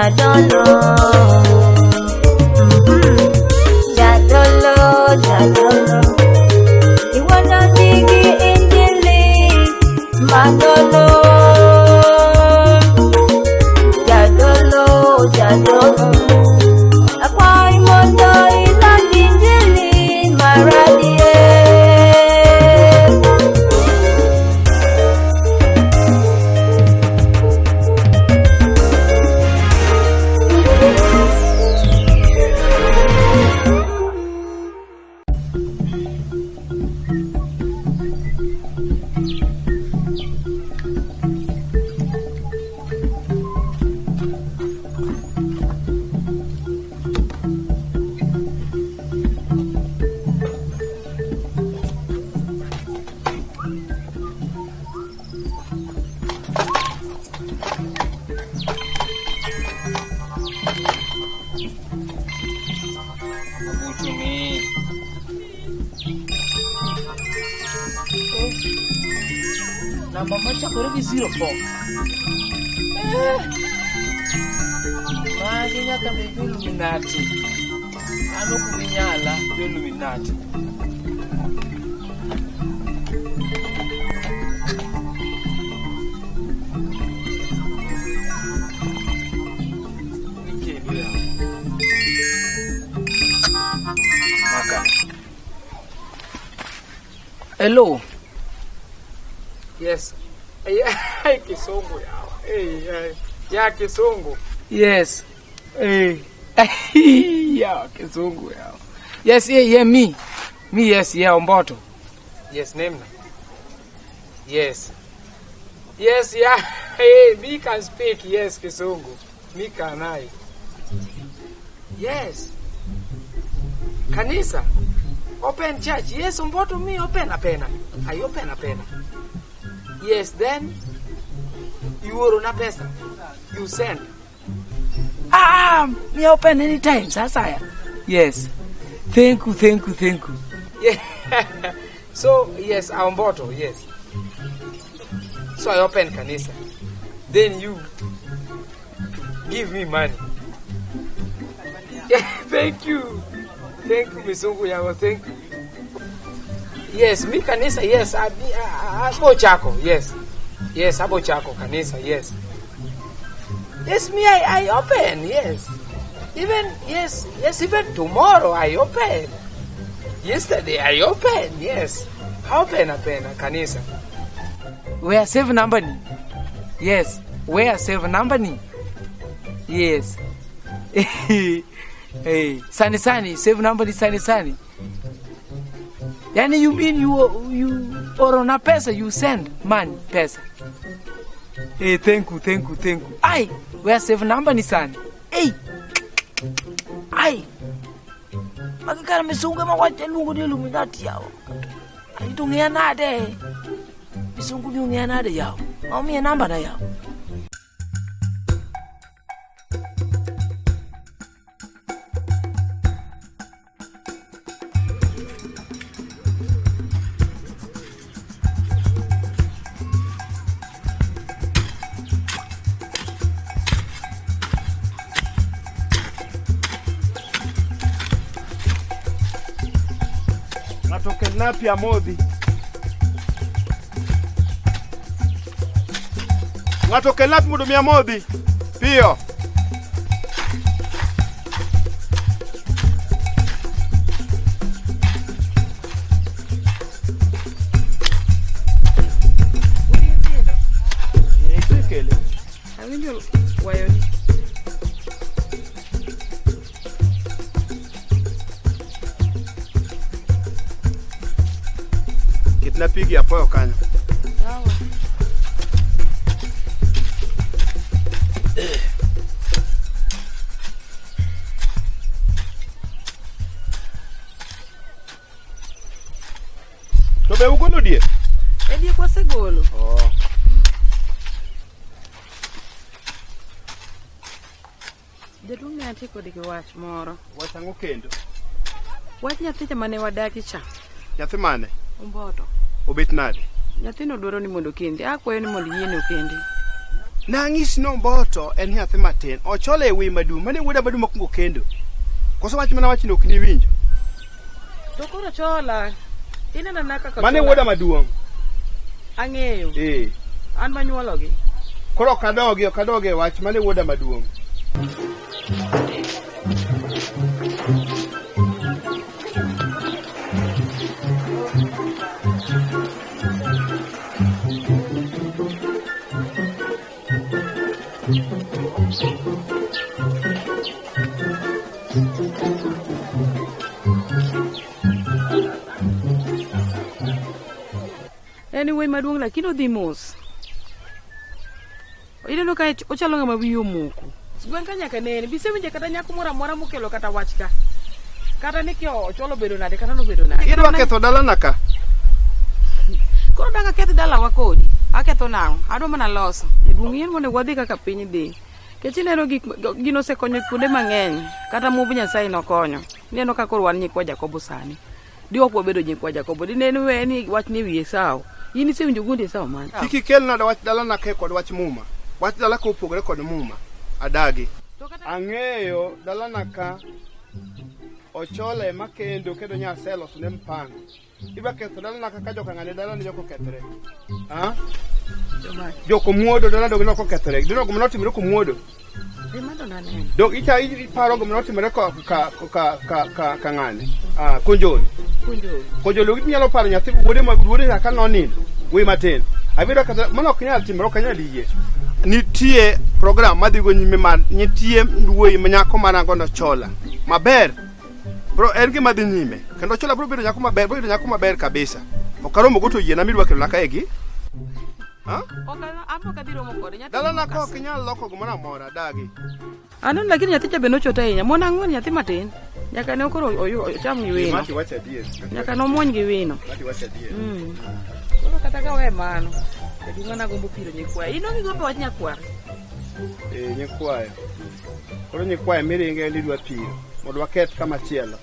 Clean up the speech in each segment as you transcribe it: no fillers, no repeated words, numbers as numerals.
Jadolo. Jadolo, Jadolo. Iwana digi injili Jadolo. Jadolo, Jadolo. Akwai moto ilan injili maradie. Namba macha kore gi 04. Magi nyaka be Illuminati. Ano kuminyala Illuminati. Hello. Yes. Yeah, Kisungu yao. Hey, yeah, Kisungu. Yes. Hey. Yeah, Kisungu yao. Yes, yeah, me. Me, yes, yeah, Omboto. Yes, name na. Yes. Yes, yeah. Hey, me can speak. Yes, Kisungu. Me can I. Yes. Kanisa. Open church. Yes, Omboto, me open a pena. I open a pena. Yes, then you were on pesa. You send. Me open anytime, Sasaya. Yes. Thank you. Yeah. So, yes, I'm bottle, yes. So I open Kanisa. Then you give me money. Yeah, thank you. Thank you, Misungu Yago, thank you. Yes, me Kanisa, yes, Abo Chako, yes. Yes, Abo Chako, Kanisa, yes. Yes, me, I open, yes. Even tomorrow I open. Yesterday I open, yes. I open a Kanisa. Where save number? Yes, where save number? Yes. Hey, Sani, save number Sani. Yani you mean you or on a pesa you send money pesa. Hey, thank you. Ay, we are save number ni Sani. Hey. Ay. Magkano misunga mawacha lungu ni Illuminati yao. Alitungea nade. Misungu ni ungea nade yao. Maumia namba na yao. Napi ya modhi. Ngatoke napi mudumia modhi. Pio. Yekele. Awinjo wayoni. Napigi apoyo kanyo. Sawa. Tobe ugolo die? Die kwa segolo. Oh. Jadunga atiko diki wach moro. Wach ango kendo? Wach nyathi mane wadaki cha. Nyathi mane? Omboto. Obet nade? Nyathino dwaro ni mondo kendi. Akwayo ni mondo yiene okendi. Nang'is no Omboto en nyathi matin. Ochole e wi madum. Mane wuoda madum mokwongo kendo. Koso wach mana wach ni ok ni winjo. To koro chola. Inena naka ka. Mane wuoda maduong'. Ang'eyo. An manyuologi. Koro kadoge wach mane wuoda maduong'. Anyway, maduong' lakini odhi mos. Ineno ka ochalo ng'ama wiye omoko. Gweng' ka nyaka nene, bisewinje kata nyako moro amora mokelo kata wach ka. Kata ni kio ocholo bedo nade kata no bedo nade. Idwa ketho dalana ka. Koro danga ketho dalawa kodi. Aketho nang'o? Adwa mana loso. Jaduong' yien monego wadhi kaka piny dhi. Kech ineno gino osekonyo kuonde mang'eny. Kata muob Nyasaye nokonyo. Ineno ka koro wan nyikwa Jakobo sani. Diok wabedo nyikwa Jakobo. Dineno we ni wach ni wiye sawo. In isewinjo gunde sawo man. Kiki kelna wach dalana ke kod wach muma. Wach dala ka opogore kod muma. Adagi. Ang'eyo dalana ka ochole makendo kendo nyaselo ne mpango. Iba ketho dalana ka joka ng'ane dalana joko kethre. Ha? Joko muodo dalana dogno ko kethre. Dino go mnotimre ko muodo. Dog icha paro go mnotimre ko ka ng'ane. Konjol. Konjol nyalo paro nyathi wuode ka nonin. Wi matin. Abiro kata mano ok nyal timre ok nyal yie. Nitie program madhigo nyime mar nitie wuoyi manyako marango no chola maber bro en gima dhi nyime kendo chola bro bedo nyako maber kabisa okaromo goto yiena midwa kelo naka egi ha Apo kadiro mokore nyathi dala na ko kinyal loko gumana mora dagi anon lakini nyathi cha beno chota hinya mona ang'wen nyathi matin nyaka ne okoro ocham gi wino nyaka no muony gi wino koro kata ka we mano Jaduong' na gombo piro nyikwayo. Ino gigombo wach nyakwaro. Nyikwayo. Koro nyikwayo miringe lidwa piro. Mondo waket kama chielo.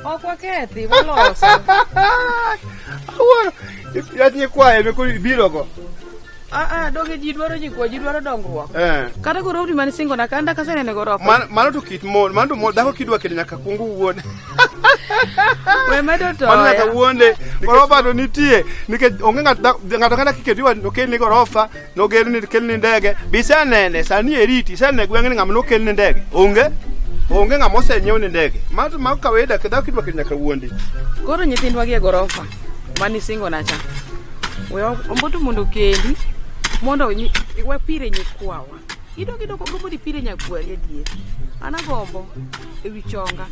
Ok wakethi, waloso. Awuoro. Yat nyikwayo me kuri biro go. Doge ji dwaro nyikwayo, ji dwaro dongruok. Kata koro udi mani singo na kanda kasenene gorofa. Mano to kit mon, mano to dhako kidwa kendo nyaka kungu wuone. We medo to. Mano nyaka wuonde. Gorofa to nitie. Nikech onge ng'ato kana kiketiwa nokelni gorofa, nogelni kelni ndege. Bisenene sani eriti, sane gweng'ni ng'ama nokelni ndege. Onge ng'ama osenyiew ni ndege. Mano ma kawaida dhako kidwa kendo nyaka wuonde. Koro nyithindwa gi e gorofa mani singo na cha. We Omboto mondo kendi mondo iwe pire nyikwawa. Idogi gombo di pire nyakwari adier. Ana gombo ewi chonga.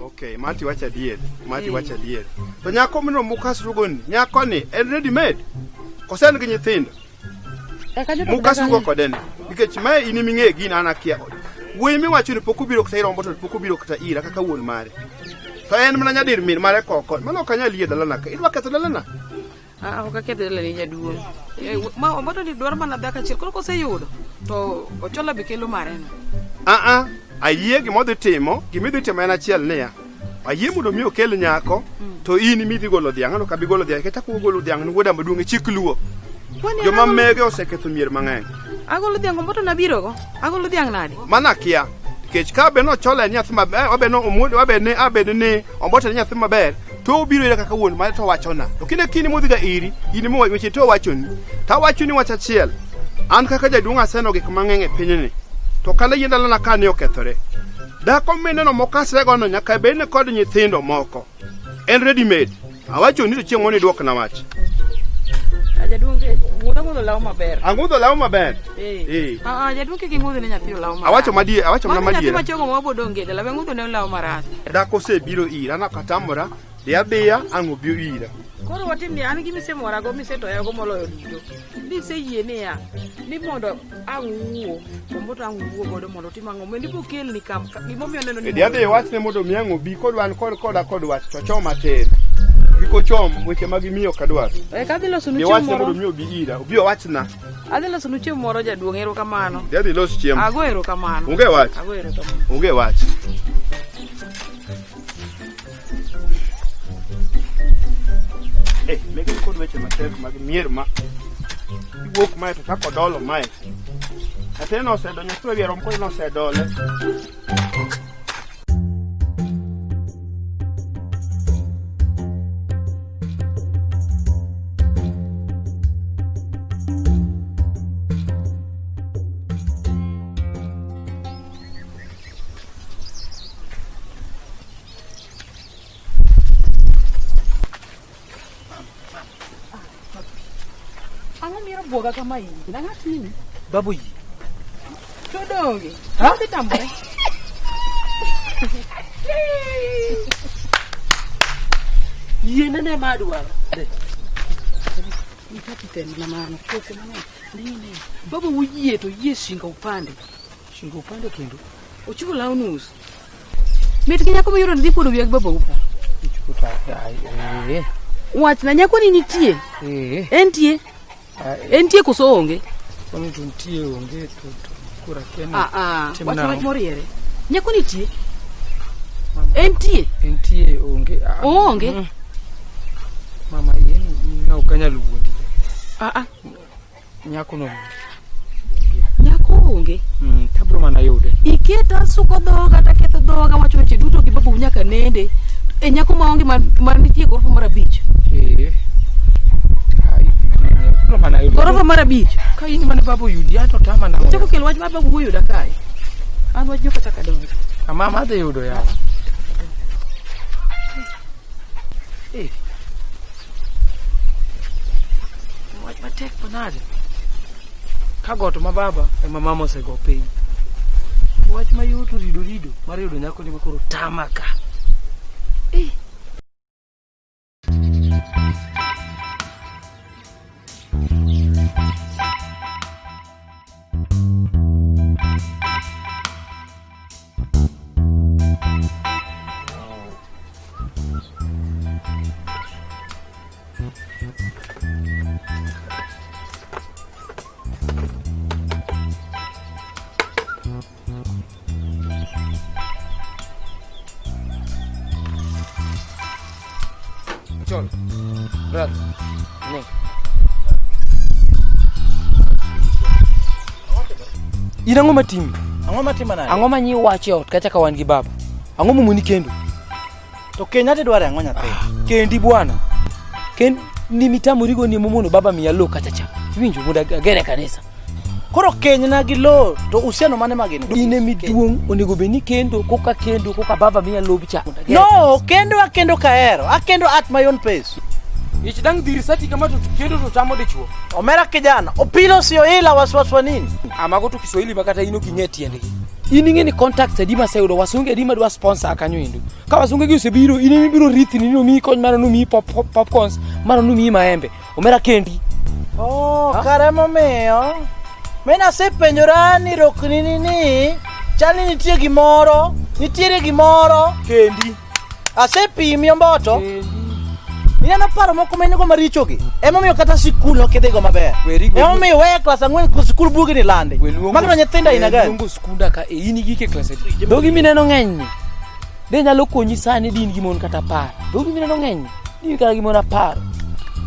Okay, mati wacha diet. To nyako mino mukas rugoni, nyako ni en ready made. Kosen gi nyithindo. Mukas rugo kodene. Nikech mae ini ming'e gin anakia. Wuoyi miwacho ni pok obiro kata Omboto pok obiro kata ira kaka wuon mare. To en mana nyadir min mare koko. Mano ok anyal yie dalana ka. Idwa ketho dalana. Ok aketho dalana Jaduong'. Ma Omboto ni dwaro mana dhaka achiel koro koseyudo to ochola be kelo mare no. Ayie gimodhi timo, gimidhi timo en achiel niya. Ayie mondo mi okel nyako to in midhi golo dhiang', ano kabi golo dhiang', kata ko golo dhiang' ni wuoda maduong' e chik luo. Joma mege oseketho mier mang'eny. Agolo dhiang' Omboto nabiro go. Agolo dhiang' nade? Mana kia. Kech ka beno chola nyathi maber, obeno omuodo abene ni Omboto ni nyathi maber. To obiro ira kaka wuon mare to wachona. To kine modhiga iri, in mo weche to wachoni. Ta wachoni wach achiel. An kaka jaduong' aseno gik mang'eny e pinyni. To kala yenda lana ka ne okethore. Dhako mineno mokasre gono nyaka bene kod nyithindo moko. En ready made. Awachoni to chieng' moni duok na wach. Jaduong' ng'udho law maber. Ang'udho law maber. Jaduong' kik ng'udho ne nyathi law maber. Awacho mana madiera. Nyathi machogo mabodong' ngede, lawe ng'udho ne law marach. Dhako osebiro ira nakatamora. Dhiya ang'o bio ira. Koro watim ni an gi misemora go misetoya go moloyo duto. Niseyie niya ni mondo ang'uo Omboto ang'uo godo mondo tim ang'o mendi bokel ni kam gimomiyo neno ni. Dhiya wachne mondo miang'o bi kodwan kod wach to choma ter. Giko chom weche mag miyo kadwar. Kadhi loso nu chiemo moro. Mondo miyo bi ira. Obiro wachna. Adhi loso nu chiemo moro Jaduong' ero kamano. Dhiya los chiemo. Ago ero kamano. Onge wach. Ago ero kamano. Onge wach. Megen kod weche matek mag mier ma wuok mae to chako dolo mae. Nyathino osedonyo e wiye rom koro nosedole. Boga kama hii. Nangati nini? Babu yi. Chodonge. Hadi tambo. Yena ne madwa. Nikati tena na maana koko mama. Nini? Baba ujiye to yie shinga upande. Shinga upande kendo. Ochuko la unus. Miti kinyako mayoro ndipo do biak baba upa. Ichukuta dai. Wach na nyako ni nitie. Entie. Entie koso onge. Kono tuntie onge to kura kena. Wach moriere. Nyako nitie. Entie onge. Onge. Mama yen na ukanya luwodi. Nyako no. Nyako onge. Tabro mana yude. Iketa suko dhoga ta ketho dhoga wacho weche duto gi babu nyaka nende. E nyako maonge man nitie gorofa mar abich. Gorofa mar abich. Ka in mane babu yudi ato tama na. Chako kel wach babu wuoyo da kae. An wach joka taka donga. Mama de yudo ya. Wach matek panade. Ka goto ma baba e mama mo se go piny. Wach ma yuto rido mar yudo nyako ni makoro tamaka. Chol. Brad. Ne. Ina ngoma timi. Ang'o matima nade? Ang'o manyi wache ot kacha ka wan gi baba. Ang'o mumuni kendo? To kenya te dware ang'o nyathi? Kendi bwana. Ken ni mitamurigo ni mumono baba miyalo kacha cha. Winjo muda agere kanisa. Koro keny na gi lo to usiano mane magin? Ine miduong onego beni kendo koka baba miyalo bicha. No, akendo kaero. Akendo at my own pace. Ich dang dirisati kama to kendo to tamo de chuo. Omera kijana, opilo sio ila waswaswa nini? Amago to Kiswahili bakata ino kinyeti ende. Ini ngeni contact edima seudo wasunge edima dwa sponsor akanyo indu. Ka wasunge gi osebiro ini mibiro rithi ni no mi kony mara no mi popcorns mara no mi maembe. Omera kendi. Karemo miyo. Mena se penjora ni rokni ni chani nitiere gimoro Kendi. Ase pimi Omboto. Kendi. Inano paro moko menego maricho gi. Emo miyo kata sikul okidhigo maber. Emo miyo weya class 4 ku sikul bugi ni lande. Magno nyithinda ina gani? Lungo skunda ka e ini gike class 3. Dogi mineno ng'eny. De nyalo konyi sani din gi mon kata par. Dogi mineno ng'eny. Din kata gi mon apar.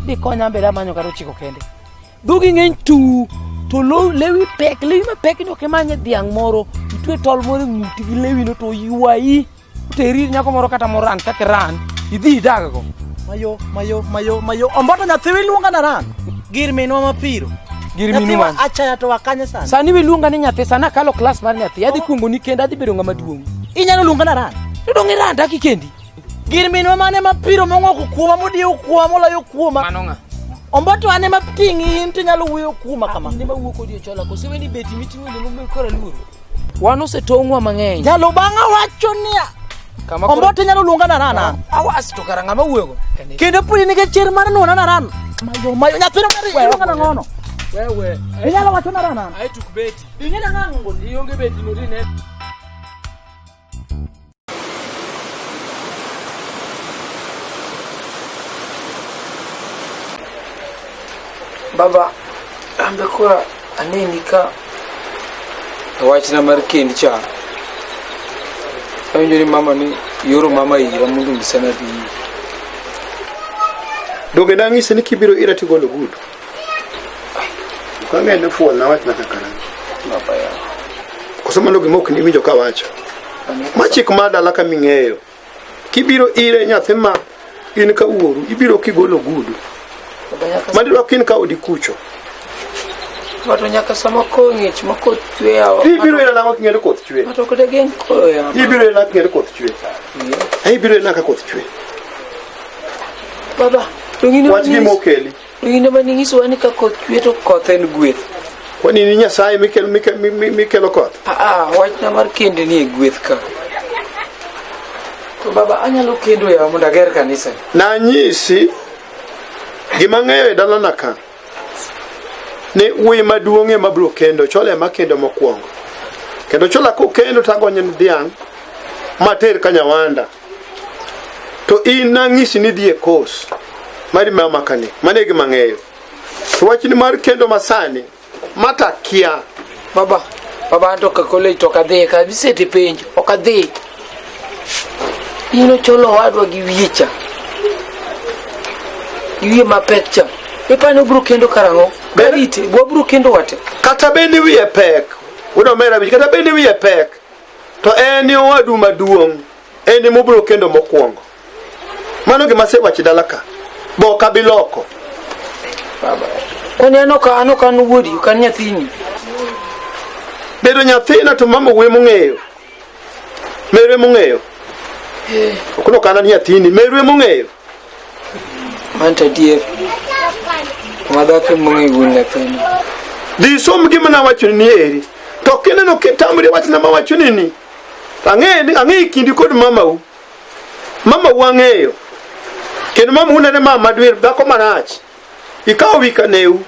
De konya mbele manyo karo chiko kende. Dogi ng'eny tu. To lewi mapek no kemanye dhiang' moro. Itwe tol moro ng'uti gi lewi no to yuai. Teri nyako moro kata moran kaka ran. Idhi daga go. Mayo. Omboto nyathi wiluonga na ran. Gir minwa mapiro. Gir minwa. Acha to wakanye sana. Sani wiluonga ni nyathi sana kalo class mar nyathi. Adhi kuongo ni kenda adhi bedo ng'ama duong'. Inyalo luonga na ran. To dong ran daki kendi. Gir minwa mane mapiro mong'oko kuoma modiyo kuoma moloyo kuoma. Mano ng'a. Omboto ane mapingi in tinyalo wuoyo kuoma kama. Ne mawuok odi chola ko sewe ni beti miting'o ni mo kora luoro. Wano se tongwa mang'eny. Nyalo bang'a wacho niya. Omboto nyalo luonga na ran. Awas to karanga mawuogo. Kendo puli nige chir mar nuona na ran. Mayo nyathino mari luonga na ngono. Wewe. Inyalo wacho na ran. Ai tuk beti. Ingena ng'ango ionge beti no dine. Baba, ambe kora aneni ka wachna mar kendi cha. Awinjo ni mama ni yoro mama ira mundu ngisana bi. Doge nang'ise ni kibiro ira tigolo gudu. Kang'e fuol na wach naka karang'o. Baba ya. Koso mano gima ok niwinjo ka wacho. Machik ma dala ka ming'eyo. Kibiro ire nyathi ma in ka wuoru, ibiro kigolo gudu. Madiro kin ka odi kucho. Wato nyaka sama kong'ich ma koth chwe awa. Ibiro ire nang'o king'eyo koth chwe. Wato kode gen koya. Ibiro ire nang'o king'eyo koth chwe. Ibiro ire nang'o koth chwe. Baba, tungine wach gima okeli. Tungine maning'iso wani ka koth chwe to koth en gweth. Kwani ni Nyasaye mikelo koth? Wach na mar kende ni e gweth ka. To baba anyalo kendo ya mondo ager kanisa. Na nyisi gima ng'eyo e dalana ka. Ne wuoyi maduong'e mabiro kendo, chole ma kendo mokwongo. Kendo chola ko kendo tagonye ni dhiang' mater ka nyawanda. To in nang'isi ni dhi e kos. Mari mama kani, mane gima ng'eyo. To wach ni mar kendo masani mata kia. Baba anto ka kole to ka dhi ka bisete penjo, ok adhi. Ino cholo wadwa gi wiecha. Wiye mapek cha. Ipano bro kendo karang'o? Berite, bro kendo wate. Kata bende wiye pek. Udo mera bi kata bende wiye pek. To en yo wadu maduong'. En mo bro kendo mokwongo. Mano gima se wachi dalaka. Bo kabiloko. Baba. Kwani anoka nuwodi, ukan nyathini. Bedo nyathina to mama we mong'eyo. Mere mong'eyo. Okuno kana nyathini, mere mong'eyo. Manta dier. Madake mong'eyo gun nyathini. Di som gima na wacho ni eri. To kineno ketamre wach na mawacho ni. Ang'e kindi kod mama u. Mama u ang'eyo. Kendo mama unene mama dwer dhako marach. Ikawo wi kaneu.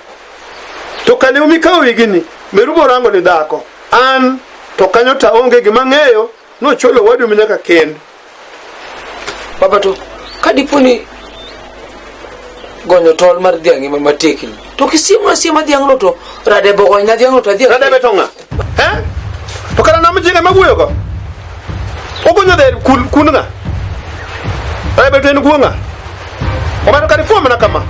To kaneu mikawo wi gini, meru borango ni dhako. An to kanyo ta onge gima ng'eyo, no cholo wadu minyaka kend. Baba to kadiponi gonyo tol mar dhiang' ma matekni. To kisiemo dhiang' no to rade bogo nya dhiang' no to dhiang'. Rade betonga. To kana nam jinga magweyo go. Ogonyo der kunga. Rade beten kuonga. Obado kari foma na kama.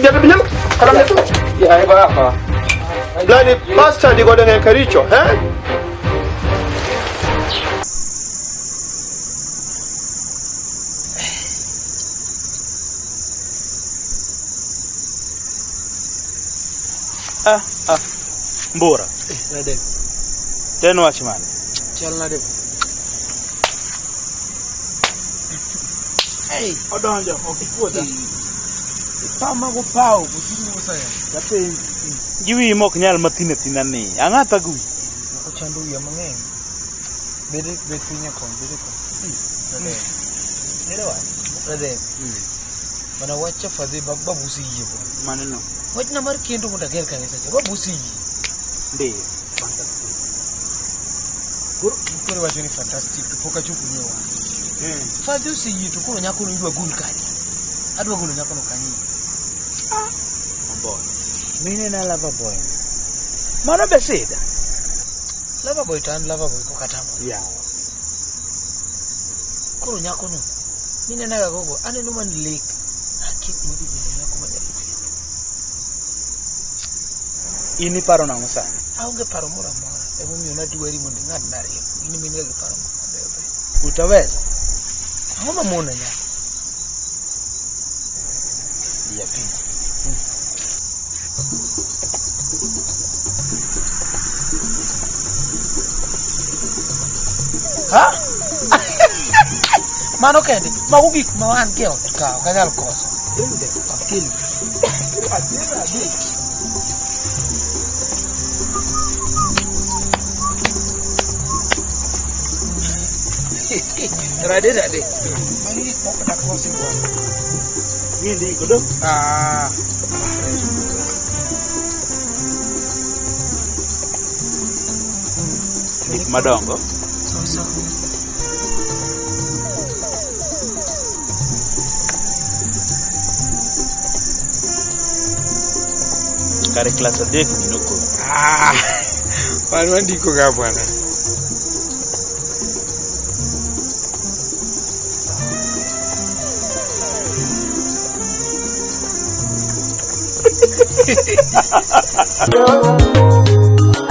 Jadi binyam karam itu. Ya baba. Lani pasta di godeng karicho, Mbora. Rade. Ten wach mane? Chal nade. Odonjo, okikuoda. Pama go pao, kusimu saya. Tapi giwi mok nyal matin ni. Ang'ata gu. Ko chandu ya mang'eny. Bede pinya kon. Rade. Mana wacha fadhi babu si yibo. Maneno. Wach na mar kendo mondo ager kanisa cha babu si. Ndio. Kuri wacho ni fantastic poka chuku nyowa. Fadhi usi to kuro nyako no idwa gul kanya. Adwa golo nyako no kanyi. Boy. Mine na lava boy. Mano beseda. Lava boy tan lava boy ko katamo. Ya. Kuro nyako no. Mine na gogo aneno man lake. Akip mo di golo nyako ma nyalo. Ini paro na ngosana. Aonge paro mora. Ebo mi ona duari mondo ngad nare. Ini mine ga paro mabe. Utaweza? Mama mona nya. Ya pini. Mano kende, mago gik ma wan ke ot ka nyal koso. Akili. Rade. Mani mau pada kosi gua. Ini kudu. Madongo. So. Kare kelas adek minuko. Pan ndiko ga bwana.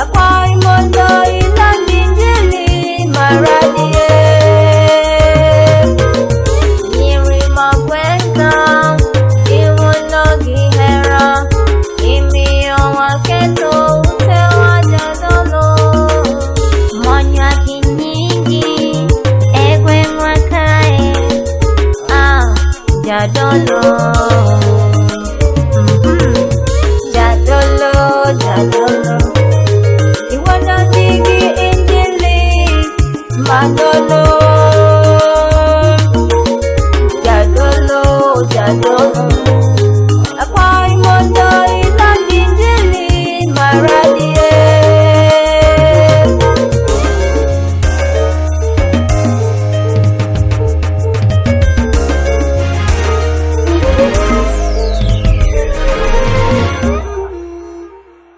Akwai mondo ilandi njili maradie. Nyiri magwenda iwono gihera. Imiyo waketo utewa jadolo. Monya kinyingi egwe mwakae. Jadolo.